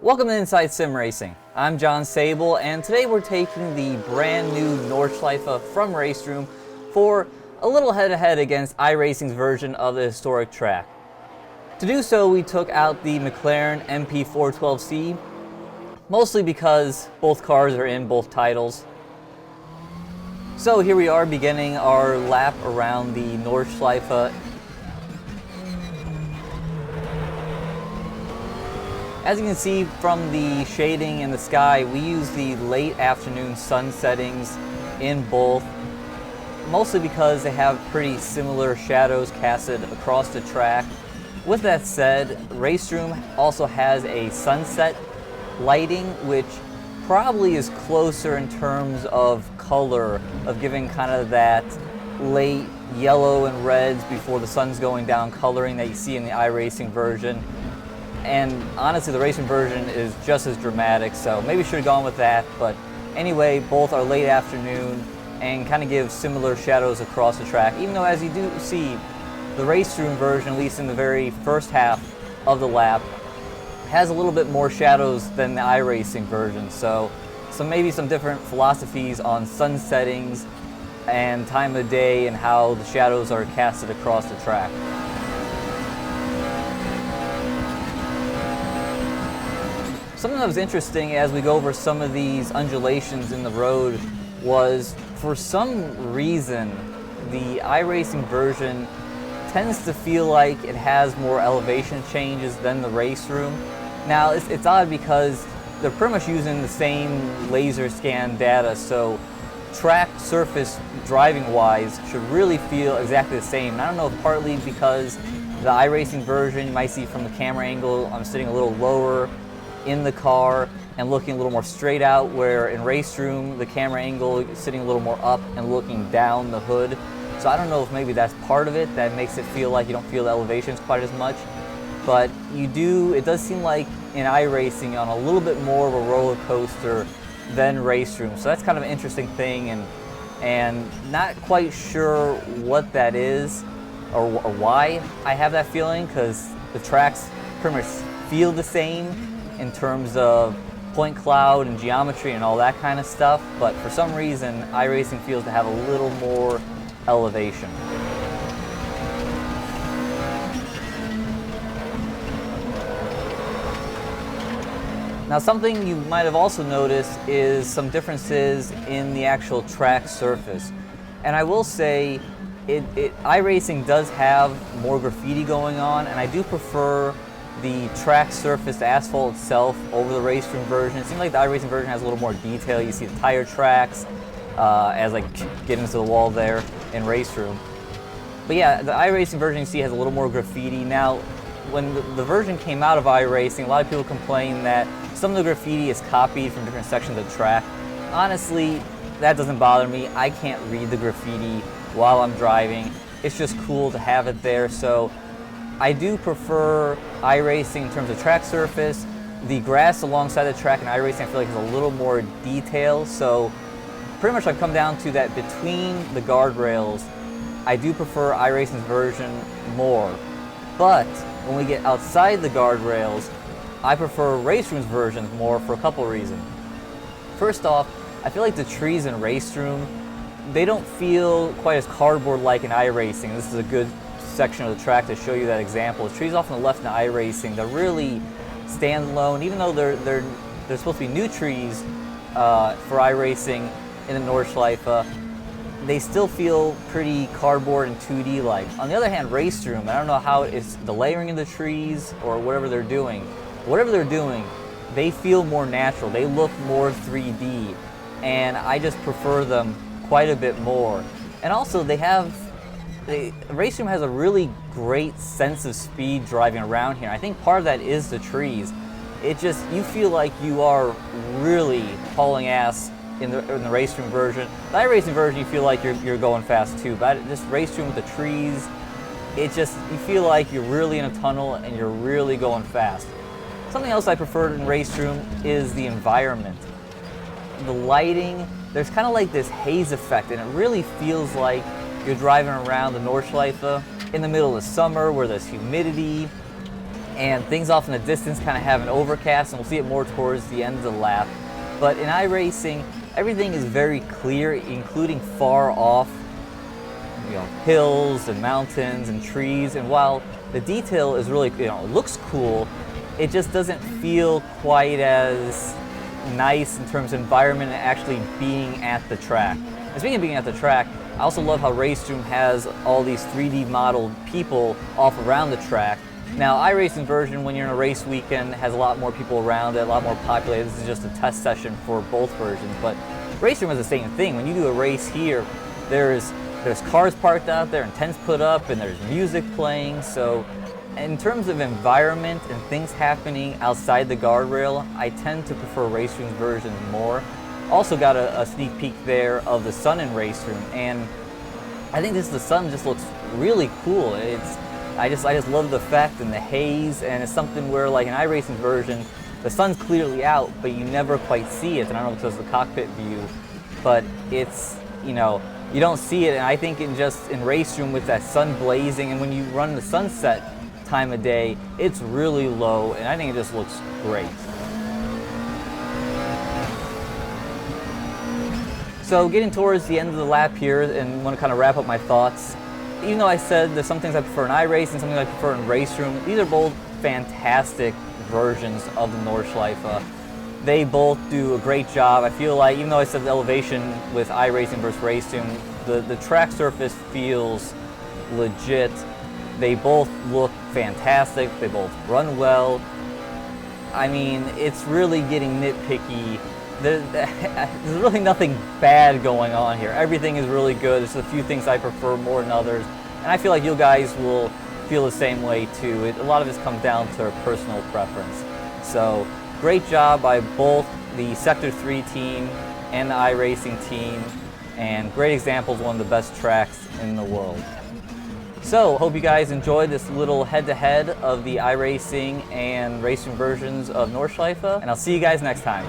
Welcome to Inside Sim Racing. I'm John Sable, and today we're taking the brand new Nordschleife from RaceRoom for a little head-to-head against iRacing's version of the historic track. To do so, we took out the McLaren MP412C, mostly because both cars are in both titles. So here we are beginning our lap around the Nordschleife. As you can see from the shading in the sky, we use the late afternoon sun settings in both, mostly because they have pretty similar shadows casted across the track. With that said, RaceRoom also has a sunset lighting, which probably is closer in terms of color, of giving kind of that late yellow and reds before the sun's going down coloring that you see in the iRacing version. And honestly, the racing version is just as dramatic, so maybe should have gone with that. But anyway, both are late afternoon and kind of give similar shadows across the track, even though, as you do see, the RaceRoom version, at least in the very first half of the lap, has a little bit more shadows than the iRacing version. So maybe some different philosophies on sun settings and time of day and how the shadows are casted across the track. Something that was interesting as we go over some of these undulations in the road was, for some reason, the iRacing version tends to feel like it has more elevation changes than the RaceRoom. Now, it's odd because they're pretty much using the same laser scan data, so track surface driving-wise should really feel exactly the same. And I don't know if partly because the iRacing version, you might see from the camera angle, I'm sitting a little lower in the car and looking a little more straight out, where in RaceRoom the camera angle is sitting a little more up and looking down the hood. So I don't know if maybe that's part of it that makes it feel like you don't feel the elevations quite as much, but it does seem like in iRacing on a little bit more of a roller coaster than RaceRoom. So that's kind of an interesting thing, and not quite sure what that is or why I have that feeling, because the tracks pretty much feel the same in terms of point cloud and geometry and all that kind of stuff, but for some reason iRacing feels to have a little more elevation. Now, something you might have also noticed is some differences in the actual track surface, and I will say iRacing does have more graffiti going on, and I do prefer the track surface, the asphalt itself, over the RaceRoom version. It seems like the iRacing version has a little more detail. You see the tire tracks as I get into the wall there in RaceRoom. But yeah, the iRacing version you see has a little more graffiti. Now, when the version came out of iRacing, a lot of people complain that some of the graffiti is copied from different sections of the track. Honestly, that doesn't bother me. I can't read the graffiti while I'm driving. It's just cool to have it there. So I do prefer iRacing in terms of track surface. The grass alongside the track in iRacing I feel like has a little more detail, so pretty much I've come down to that between the guardrails, I do prefer iRacing's version more. But when we get outside the guardrails, I prefer RaceRoom's version more for a couple reasons. First off, I feel like the trees in RaceRoom, they don't feel quite as cardboard-like in iRacing. This is a good section of the track to show you that example. The trees off on the left in iRacing, they're really standalone, even though they're supposed to be new trees for iRacing in the Nordschleife. They still feel pretty cardboard and 2D like. On the other hand, RaceRoom, I don't know how it's the layering of the trees or whatever they're doing. Whatever they're doing, they feel more natural. They look more 3D, and I just prefer them quite a bit more. And also, RaceRoom has a really great sense of speed driving around here. I think part of that is the trees. You feel like you are really hauling ass in the RaceRoom version. The iRacing version, you feel like you're going fast too, but this RaceRoom with the trees, you feel like you're really in a tunnel and you're really going fast. Something else I prefer in RaceRoom is the environment. The lighting, there's kind of like this haze effect, and it really feels like you're driving around the Nordschleife in the middle of summer where there's humidity and things off in the distance kind of have an overcast, and we'll see it more towards the end of the lap. But in iRacing, everything is very clear, including far off, hills and mountains and trees. And while the detail is really, it looks cool, it just doesn't feel quite as nice in terms of environment and actually being at the track. And speaking of being at the track, I also love how RaceRoom has all these 3D modeled people off around the track. Now, iRacing version, when you're in a race weekend, has a lot more people around it, a lot more populated. This is just a test session for both versions, but RaceRoom is the same thing. When you do a race here, there's cars parked out there and tents put up, and there's music playing. So in terms of environment and things happening outside the guardrail, I tend to prefer RaceRoom's version more. Also got a sneak peek there of the sun in RaceRoom, and I think the sun just looks really cool. I just love the effect and the haze, and it's something where, like in iRacing's version, the sun's clearly out, but you never quite see it. And I don't know if it's the cockpit view, but it's, you don't see it. And I think in RaceRoom with that sun blazing, and when you run the sunset time of day, it's really low, and I think it just looks great. So getting towards the end of the lap here, and want to kind of wrap up my thoughts. Even though I said there's some things I prefer in iRacing and some things I prefer in RaceRoom, these are both fantastic versions of the Nordschleife. They both do a great job. I feel like, even though I said the elevation with iRacing versus RaceRoom, the track surface feels legit. They both look fantastic. They both run well. I mean, it's really getting nitpicky. There's really nothing bad going on here. Everything is really good. There's a few things I prefer more than others, and I feel like you guys will feel the same way too. A lot of this comes down to personal preference. So great job by both the Sector 3 team and the iRacing team, and great examples of one of the best tracks in the world. So hope you guys enjoyed this little head-to-head of the iRacing and RaceRoom versions of Nordschleife, and I'll see you guys next time.